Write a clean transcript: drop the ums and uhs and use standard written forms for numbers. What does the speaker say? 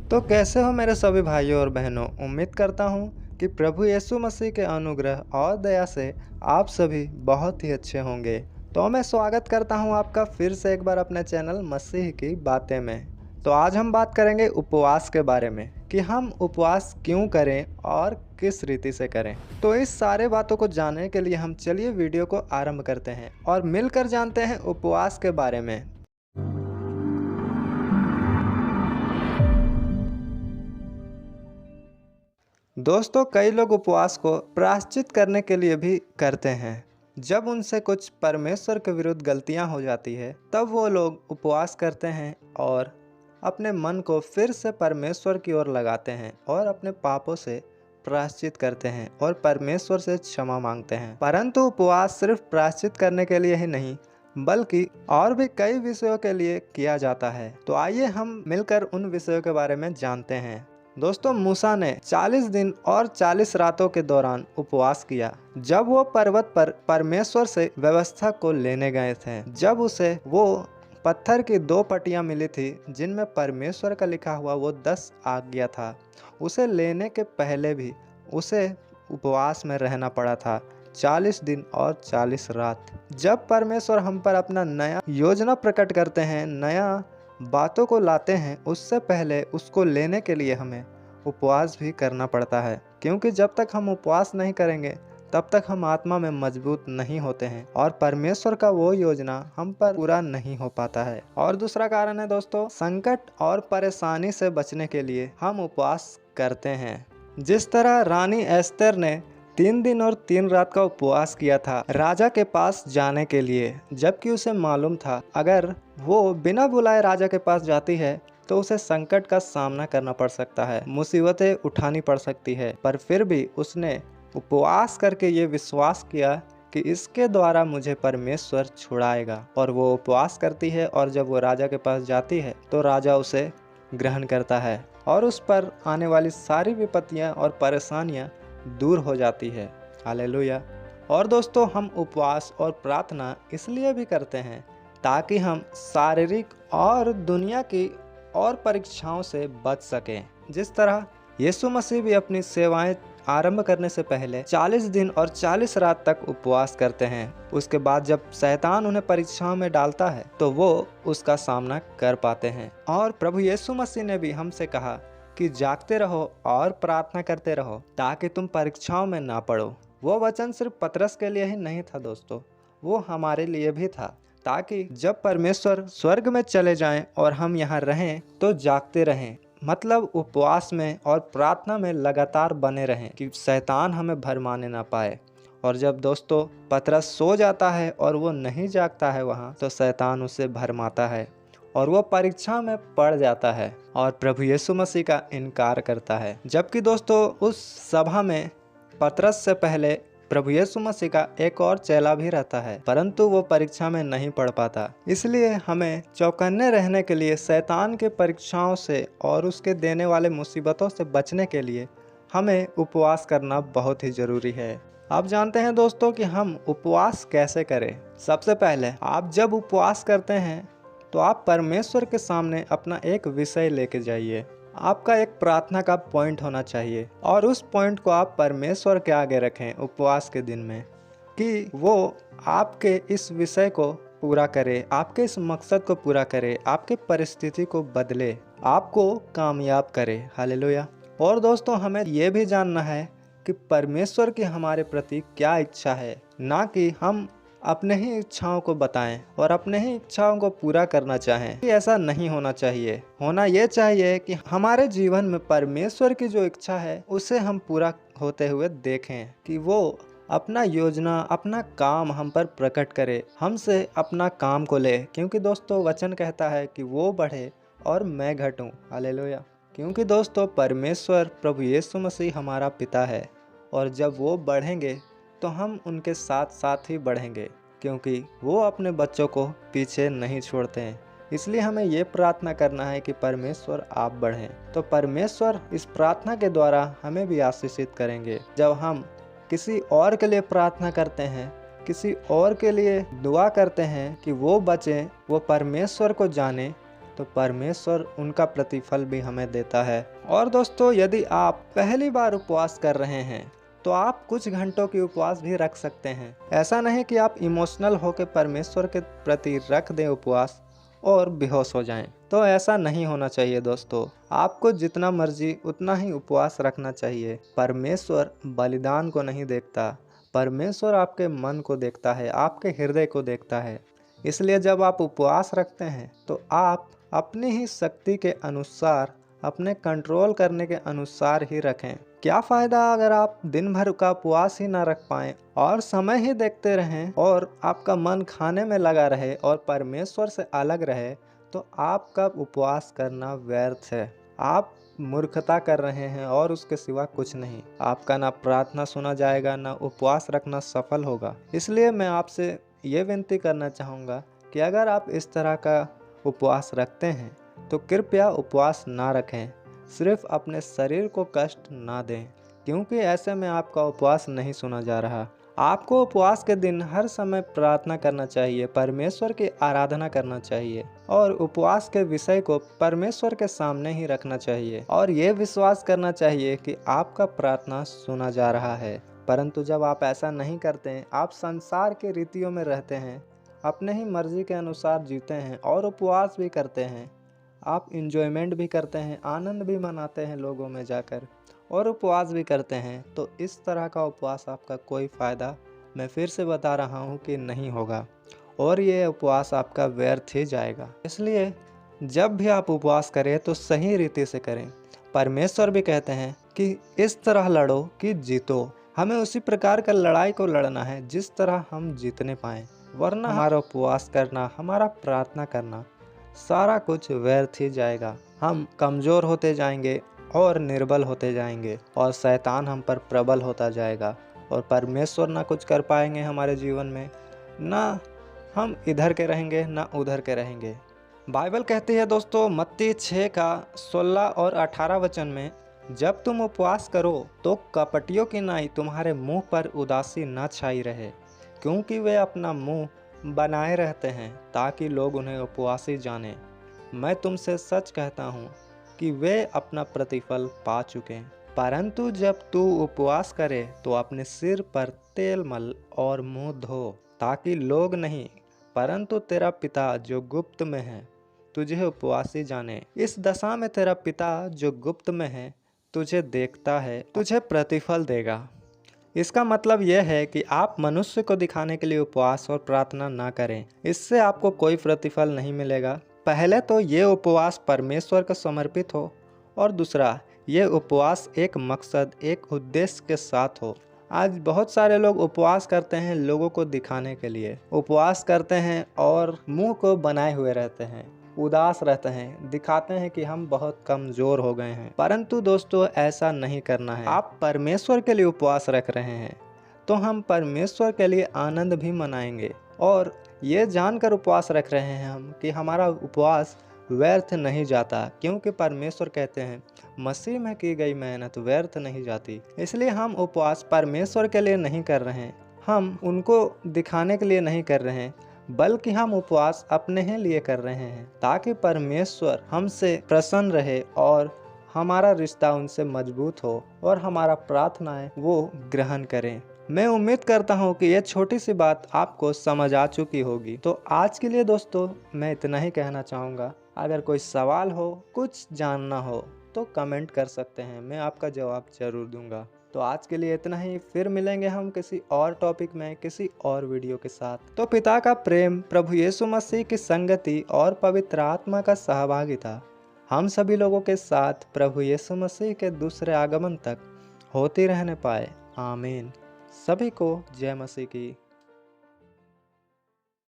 तो कैसे हो मेरे सभी भाइयों और बहनों। उम्मीद करता हूँ कि प्रभु यीशु मसीह के अनुग्रह और दया से आप सभी बहुत ही अच्छे होंगे। तो मैं स्वागत करता हूँ आपका फिर से एक बार अपने चैनल मसीह की बातें में। तो आज हम बात करेंगे उपवास के बारे में कि हम उपवास क्यों करें और किस रीति से करें। तो इस सारे बातों को जानने के लिए हम चलिए वीडियो को आरंभ करते हैं और मिलकर जानते हैं उपवास के बारे में। दोस्तों, कई लोग उपवास को प्रायश्चित करने के लिए भी करते हैं। जब उनसे कुछ परमेश्वर के विरुद्ध गलतियां हो जाती है तब वो लोग उपवास करते हैं और अपने मन को फिर से परमेश्वर की ओर लगाते हैं और अपने पापों से प्रायश्चित करते हैं और परमेश्वर से क्षमा मांगते हैं। परंतु उपवास सिर्फ प्रायश्चित करने के लिए ही नहीं बल्कि और भी कई विषयों के लिए किया जाता है। तो आइए हम मिलकर उन विषयों के बारे में जानते हैं। दोस्तों, मूसा ने 40 दिन और 40 रातों के दौरान उपवास किया जब वो पर्वत पर परमेश्वर से व्यवस्था को लेने गए थे। जब उसे वो पत्थर की 2 पट्टियां मिली थी जिनमें परमेश्वर का लिखा हुआ वो 10 आज्ञा था, उसे लेने के पहले भी उसे उपवास में रहना पड़ा था 40 दिन और 40 रात। जब परमेश्वर हम पर अपना नया योजना प्रकट करते हैं, नया बातों को लाते हैं, उससे पहले उसको लेने के लिए हमें उपवास भी करना पड़ता है, क्योंकि जब तक हम उपवास नहीं करेंगे तब तक हम आत्मा में मजबूत नहीं होते हैं और परमेश्वर का वो योजना हम पर पूरा नहीं हो पाता है। और दूसरा कारण है दोस्तों, संकट और परेशानी से बचने के लिए हम उपवास करते हैं। जिस तरह रानी एस्तर ने 3 दिन और 3 रात का उपवास किया था राजा के पास जाने के लिए, जबकि उसे मालूम था अगर वो बिना बुलाए राजा के पास जाती है तो उसे संकट का सामना करना पड़ सकता है, मुसीबतें उठानी पड़ सकती है, पर फिर भी उसने उपवास करके ये विश्वास किया कि इसके द्वारा मुझे परमेश्वर छुड़ाएगा। और वो उपवास करती है और जब वो राजा के पास जाती है तो राजा उसे ग्रहण करता है और उस पर आने वाली सारी विपत्तियां और परेशानियां दूर हो जाती है। हालेलुया। और दोस्तों, हम उपवास और प्रार्थना इसलिए भी करते हैं ताकि हम शारीरिक और दुनिया की और परीक्षाओं से बच सकें। जिस तरह यीशु मसीह भी अपनी सेवाएं आरंभ करने से पहले 40 दिन और 40 रात तक उपवास करते हैं। उसके बाद जब शैतान उन्हें परीक्षाओं में डालता है तो वो उसका सामना कर पाते हैं। और प्रभु यीशु मसीह ने भी हमसे कहा कि जागते रहो और प्रार्थना करते रहो ताकि तुम परीक्षाओं में ना पड़ो। वो वचन सिर्फ पतरस के लिए ही नहीं था दोस्तों, वो हमारे लिए भी था, ताकि जब परमेश्वर स्वर्ग में चले जाएं और हम यहाँ रहें तो जागते रहें, मतलब उपवास में और प्रार्थना में लगातार बने रहें कि शैतान हमें भरमाने ना पाए। और जब दोस्तों पतरस सो जाता है और वो नहीं जागता है वहाँ, तो शैतान उसे भरमाता है और वो परीक्षा में पड़ जाता है और प्रभु यीशु मसीह का इनकार करता है। जबकि दोस्तों उस सभा में पतरस से पहले प्रभु यीशु मसीह का एक और चेला भी रहता है, परंतु वो परीक्षा में नहीं पढ़ पाता। इसलिए हमें चौकन्ने रहने के लिए, शैतान के परीक्षाओं से और उसके देने वाले मुसीबतों से बचने के लिए हमें उपवास करना बहुत ही जरूरी है। आप जानते हैं दोस्तों कि हम उपवास कैसे करें। सबसे पहले आप जब उपवास करते हैं तो आप परमेश्वर के सामने अपना एक विषय लेके जाइए। आपका एक प्रार्थना का पॉइंट होना चाहिए और उस पॉइंट को आप परमेश्वर के आगे रखें उपवास के दिन में, कि वो आपके इस विषय को पूरा करे, आपके इस मकसद को पूरा करे, आपके परिस्थिति को बदले, आपको कामयाब करे। हालेलुया। और दोस्तों, हमें ये भी जानना है कि परमेश्वर की हमारे प्रति क्या इच्छा है, ना कि हम अपने ही इच्छाओं को बताएं और अपने ही इच्छाओं को पूरा करना चाहें। कि ऐसा नहीं होना चाहिए। होना ये चाहिए कि हमारे जीवन में परमेश्वर की जो इच्छा है उसे हम पूरा होते हुए देखें, कि वो अपना योजना, अपना काम हम पर प्रकट करे, हमसे अपना काम को ले। क्योंकि दोस्तों वचन कहता है कि वो बढ़े और मैं घटूं। हालेलुया। क्योंकि दोस्तों परमेश्वर प्रभु यीशु मसीह हमारा पिता है और जब वो बढ़ेंगे तो हम उनके साथ साथ ही बढ़ेंगे, क्योंकि वो अपने बच्चों को पीछे नहीं छोड़ते हैं। इसलिए हमें ये प्रार्थना करना है कि परमेश्वर आप बढ़ें। तो परमेश्वर इस प्रार्थना के द्वारा हमें भी आशीषित करेंगे। जब हम किसी और के लिए प्रार्थना करते हैं, किसी और के लिए दुआ करते हैं कि वो बचें, वो परमेश्वर को जाने, तो परमेश्वर उनका प्रतिफल भी हमें देता है। और दोस्तों, यदि आप पहली बार उपवास कर रहे हैं तो आप कुछ घंटों की उपवास भी रख सकते हैं। ऐसा नहीं कि आप इमोशनल होकर परमेश्वर के प्रति रख दें उपवास और बेहोश हो जाएं। तो ऐसा नहीं होना चाहिए दोस्तों। आपको जितना मर्जी उतना ही उपवास रखना चाहिए। परमेश्वर बलिदान को नहीं देखता, परमेश्वर आपके मन को देखता है, आपके हृदय को देखता है। इसलिए जब आप उपवास रखते हैं तो आप अपनी ही शक्ति के अनुसार, अपने कंट्रोल करने के अनुसार ही रखें। क्या फ़ायदा अगर आप दिन भर का उपवास ही ना रख पाएं और समय ही देखते रहें और आपका मन खाने में लगा रहे और परमेश्वर से अलग रहे, तो आपका उपवास करना व्यर्थ है। आप मूर्खता कर रहे हैं और उसके सिवा कुछ नहीं। आपका ना प्रार्थना सुना जाएगा, ना उपवास रखना सफल होगा। इसलिए मैं आपसे ये विनती करना चाहूँगा कि अगर आप इस तरह का उपवास रखते हैं तो कृपया उपवास ना रखें। सिर्फ अपने शरीर को कष्ट ना दें, क्योंकि ऐसे में आपका उपवास नहीं सुना जा रहा। आपको उपवास के दिन हर समय प्रार्थना करना चाहिए, परमेश्वर की आराधना करना चाहिए और उपवास के विषय को परमेश्वर के सामने ही रखना चाहिए और ये विश्वास करना चाहिए कि आपका प्रार्थना सुना जा रहा है। परंतु जब आप ऐसा नहीं करते हैं, आप संसार के रीतियों में रहते हैं, अपने ही मर्जी के अनुसार जीते हैं और उपवास भी करते हैं, आप इंजॉयमेंट भी करते हैं, आनंद भी मनाते हैं लोगों में जाकर और उपवास भी करते हैं, तो इस तरह का उपवास आपका कोई फ़ायदा, मैं फिर से बता रहा हूँ कि नहीं होगा और ये उपवास आपका व्यर्थ ही जाएगा। इसलिए जब भी आप उपवास करें तो सही रीति से करें। परमेश्वर भी कहते हैं कि इस तरह लड़ो कि जीतो। हमें उसी प्रकार का लड़ाई को लड़ना है जिस तरह हम जीतने पाएँ, वरना हमारा उपवास करना, हमारा प्रार्थना करना सारा कुछ व्यर्थ ही जाएगा। हम कमज़ोर होते जाएंगे और निर्बल होते जाएंगे और शैतान हम पर प्रबल होता जाएगा और परमेश्वर ना कुछ कर पाएंगे हमारे जीवन में, ना हम इधर के रहेंगे ना उधर के रहेंगे। बाइबल कहती है दोस्तों, मत्ती 6 का 16 और 18 वचन में, जब तुम उपवास करो तो कपटियों की नाई तुम्हारे मुंह पर उदासी न छाई रहे, क्योंकि वे अपना मुंह बनाए रहते हैं ताकि लोग उन्हें उपवासी जानें। मैं तुमसे सच कहता हूँ कि वे अपना प्रतिफल पा चुके हैं। परंतु जब तू उपवास करे तो अपने सिर पर तेल मल और मुंह धो, ताकि लोग नहीं परंतु तेरा पिता जो गुप्त में है तुझे उपवासी जाने। इस दशा में तेरा पिता जो गुप्त में है तुझे देखता है, तुझे प्रतिफल देगा। इसका मतलब यह है कि आप मनुष्य को दिखाने के लिए उपवास और प्रार्थना ना करें, इससे आपको कोई प्रतिफल नहीं मिलेगा। पहले तो ये उपवास परमेश्वर को समर्पित हो और दूसरा ये उपवास एक मकसद, एक उद्देश्य के साथ हो। आज बहुत सारे लोग उपवास करते हैं लोगों को दिखाने के लिए, उपवास करते हैं और मुंह को बनाए हुए रहते हैं, उदास रहते हैं, दिखाते हैं कि हम बहुत कमज़ोर हो गए हैं। परंतु दोस्तों, ऐसा नहीं करना है। आप परमेश्वर के लिए उपवास रख रहे हैं तो हम परमेश्वर के लिए आनंद भी मनाएंगे और ये जानकर उपवास रख रहे हैं हम कि हमारा उपवास व्यर्थ नहीं जाता, क्योंकि परमेश्वर कहते हैं मसीह में की गई मेहनत व्यर्थ नहीं जाती। इसलिए हम उपवास परमेश्वर के लिए नहीं कर रहे हैं, हम उनको दिखाने के लिए नहीं कर रहे हैं, बल्कि हम उपवास अपने ही लिए कर रहे हैं ताकि परमेश्वर हमसे प्रसन्न रहे और हमारा रिश्ता उनसे मजबूत हो और हमारा प्रार्थनाएं वो ग्रहण करें। मैं उम्मीद करता हूँ कि ये छोटी सी बात आपको समझ आ चुकी होगी। तो आज के लिए दोस्तों मैं इतना ही कहना चाहूँगा। अगर कोई सवाल हो, कुछ जानना हो तो कमेंट कर सकते हैं, मैं आपका जवाब जरूर दूंगा। तो आज के लिए इतना ही, फिर मिलेंगे हम किसी और टॉपिक में, किसी और वीडियो के साथ। तो पिता का प्रेम, प्रभु यीशु मसीह की संगति और पवित्र आत्मा का सहभागिता हम सभी लोगों के साथ प्रभु यीशु मसीह के दूसरे आगमन तक होती रहने पाए। आमीन। सभी को जय मसीह की।